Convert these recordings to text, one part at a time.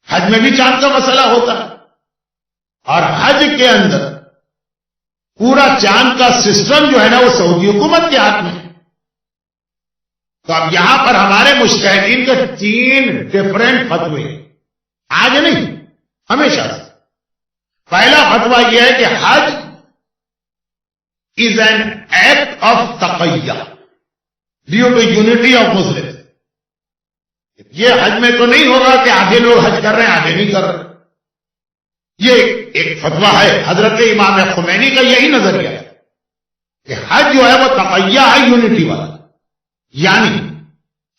حج میں بھی چاند کا مسئلہ ہوتا ہے، اور حج کے اندر پورا چاند کا سسٹم جو ہے نا وہ سعودی حکومت کے ہاتھ میں ہے۔ تو اب یہاں پر ہمارے مجتہدین کے 3 ڈفرینٹ فتوے، آج نہیں ہمیشہ سے۔ پہلا فتویٰ یہ ہے کہ حج از این ایکٹ آف تقیہ due to unity of Muslim. یہ حج میں تو نہیں ہوگا کہ آدھے لوگ حج کر رہے ہیں آدھے نہیں کر رہے، یہ ایک فتویٰ ہے۔ حضرت امام خمینی کا یہی نظریہ ہے کہ حج جو ہے وہ تقیہ ہے یونٹی والا، یعنی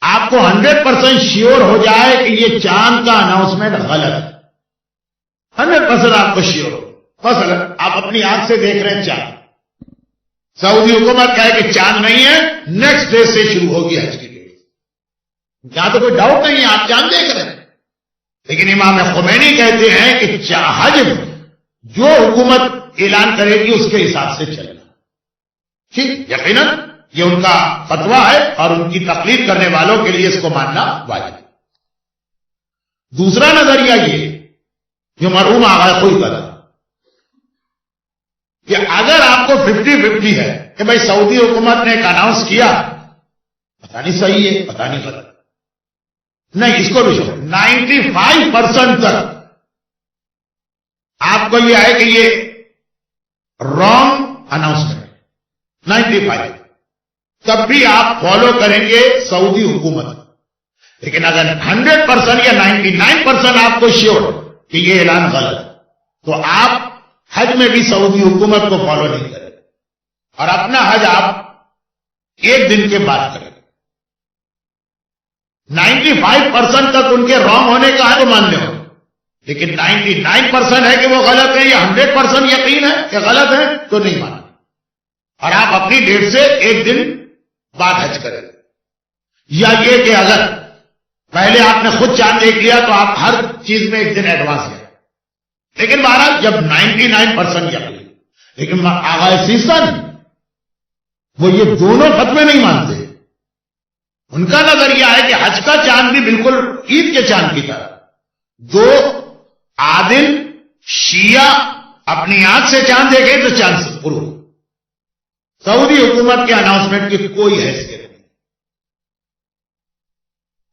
آپ کو 100% شیور ہو جائے کہ یہ چاند کا اناؤنسمنٹ غلط ہے، 100% آپ کو شیور ہو۔ مثلا آپ اپنی آنکھ سے دیکھ رہے ہیں چاند، سعودی حکومت کہے کہ چاند نہیں ہے، نیکسٹ ڈے سے شروع ہوگی حج کی ڈیٹ، یہاں تو کوئی ڈاؤٹ نہیں ہے، آپ چاند دیکھ رہے ہیں۔ لیکن امام خمینی کہتے ہیں کہ حج جو حکومت اعلان کرے گی اس کے حساب سے چلنا، ٹھیک، یقیناً یہ ان کا فتویٰ ہے اور ان کی تقلید کرنے والوں کے لیے اس کو ماننا واجب ہے۔ دوسرا نظریہ یہ جو مرحوم آغا خوئی کا تھا کہ اگر آپ کو 50-50 ہے کہ بھائی سعودی حکومت نے ایک اناؤنس کیا، پتہ نہیں صحیح ہے پتہ نہیں غلط، نہیں اس کو بھی 95% تک آپ کو یہ ہے کہ یہ رانگ اناؤنسمنٹ، 95 تب بھی آپ فالو کریں گے سعودی حکومت۔ لیکن اگر 100% یا 99% آپ کو شیور کہ یہ اعلان غلط ہے تو آپ حج میں بھی سعودی حکومت کو فالو نہیں کریں اور اپنا حج آپ 1 دن کے بعد کریں۔ 95% تک ان کے رانگ ہونے کا ہے تو مان لیں، لیکن 99% ہے کہ وہ غلط ہے یا 100% یقین ہے کہ غلط ہے تو نہیں مانا، اور آپ اپنی ڈیٹ سے 1 دن بعد حج کریں۔ یا یہ کہ اگر پہلے آپ نے خود چاند دیکھ لیا تو آپ ہر چیز میں 1 دن ایڈوانس گئے، لیکن بہرحال جب 99% یقین، لیکن آغا سیستان وہ یہ دونوں فتوے نہیں مانتے۔ ان کا نظریہ ہے کہ حج کا چاند بھی بالکل عید کے چاند کی طرح، 2 عادل شیعہ اپنی آنکھ سے چاند دیکھے تو چاند سے پرو، سعودی حکومت کے اناؤنسمنٹ کی کوئی حیثیت نہیں۔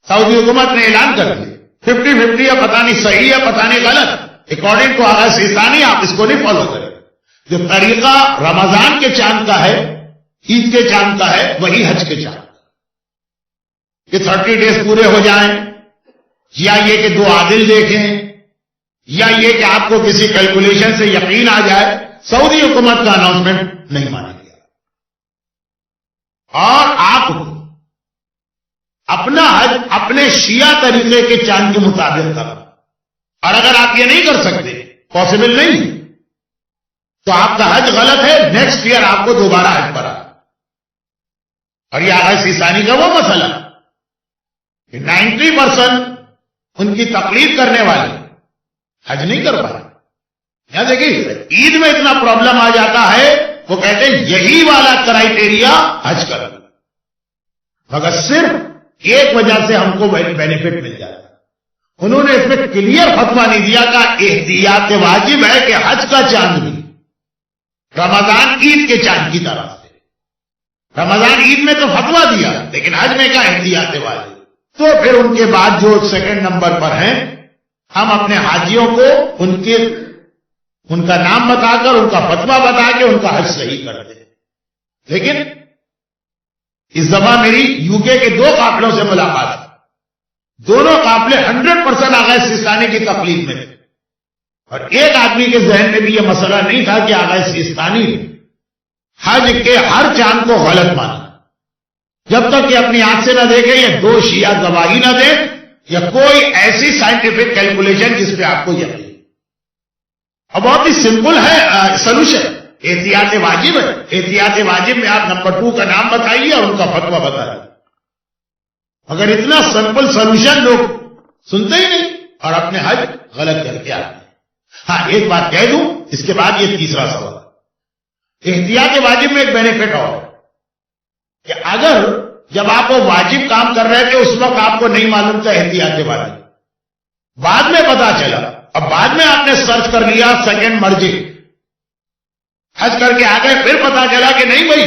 سعودی حکومت نے اعلان کر دیا 50-50 ہے، پتہ نہیں صحیح ہے پتہ نہیں غلط، اکارڈنگ ٹو آغا سیستانی آپ اس کو نہیں فالو کریں۔ جو طریقہ رمضان کے چاند کا ہے، عید کے چاند کا ہے، وہی حج کے چاند کہ 30 ڈیز پورے ہو جائیں، یا یہ کہ 2 عادل دیکھیں، یا یہ کہ آپ کو کسی کیلکولیشن سے یقین آ جائے، سعودی حکومت کا اناؤنسمنٹ نہیں مانا گیا۔ اور آپ کو اپنا حج اپنے شیعہ طریقے کے چاند کے مطابق کرنا، اور اگر آپ یہ نہیں کر سکتے، پاسبل نہیں، تو آپ کا حج غلط ہے، نیکسٹ ایئر آپ کو دوبارہ حج پر آنا۔ اور یہ آغا سیستانی کا وہ مسئلہ کہ 90% ان کی تقلید کرنے والے حج نہیں کر پائے۔ یہاں دیکھیے عید میں اتنا پرابلم آ جاتا ہے، وہ کہتے ہیں یہی والا کرائیٹیریا حج کر، مگر صرف ایک وجہ سے ہم کو بینیفٹ مل جاتا ہے، انہوں نے اس میں کلیئر فتویٰ نہیں دیا کہ احتیاط واجب ہے کہ حج کا چاند بھی رمضان عید کے چاند کی طرح سے، رمضان عید میں تو فتویٰ دیا لیکن حج میں کا احتیاط واجب۔ تو پھر ان کے بعد جو 2nd نمبر پر ہیں، ہم اپنے حاجیوں کو ان کا نام بتا کر ان کا فتویٰ بتا کے ان کا حج صحیح کر دیں۔ لیکن اس دفعہ میری UK کے 2 قافلوں سے ملاقات ہے، دونوں قافلے 100% آغا سیستانی کی تقلید میں تھے، اور ایک آدمی کے ذہن میں بھی یہ مسئلہ نہیں تھا کہ آغا سیستانی حج کے ہر چاند کو غلط مانا، جب تک کہ اپنی آنکھ سے نہ دیکھے یا 2 شیعہ گواہی نہ دیں یا کوئی ایسی سائنٹیفک کیلکولیشن جس پہ آپ کو یقین۔ اب بہت ہی سمپل ہے سولوشن، احتیاط واجب ہے۔ احتیاط واجب میں آپ نمبر 2 کا نام بتائیے اور ان کا فتویٰ بتائیے۔ اگر اتنا سمپل سولوشن لوگ سنتے ہی نہیں اور اپنے حج غلط کر کے آتے ہیں۔ ہاں ایک بات کہہ دوں، اس کے بعد یہ تیسرا سوال، احتیاط واجب میں ایک بینیفٹ اور ہے کہ اگر جب آپ وہ واجب کام کر رہے تھے اس وقت آپ کو نہیں معلوم تھا احتیاط واجب، بعد میں پتا چلا، اب بعد میں آپ نے سرچ کر لیا سیکنڈ مرجع، حج کر کے آ گئے، پھر پتا چلا کہ نہیں بھائی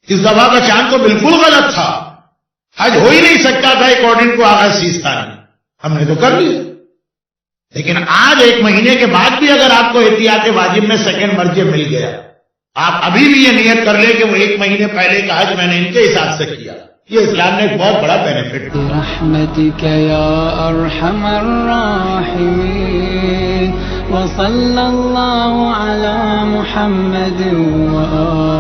اس دفعہ کا چاند تو بالکل غلط تھا، حج ہو ہی نہیں سکتا تھا اکارڈنگ ٹو آغا سیستانی، ہم نے تو کر لیا۔ لیکن آج 1 مہینے کے بعد بھی اگر آپ کو احتیاط واجب میں سیکنڈ مرجع مل گیا، آپ ابھی بھی یہ نیت کر لیں کہ وہ 1 مہینے پہلے کا حج میں نے ان کے حساب سے کیا۔ یہ اسلام نے ایک بہت بڑا بینیفٹ دیا۔ برحمتک یا ارحم الراحمین، وصلی اللہ علی محمد وآلہ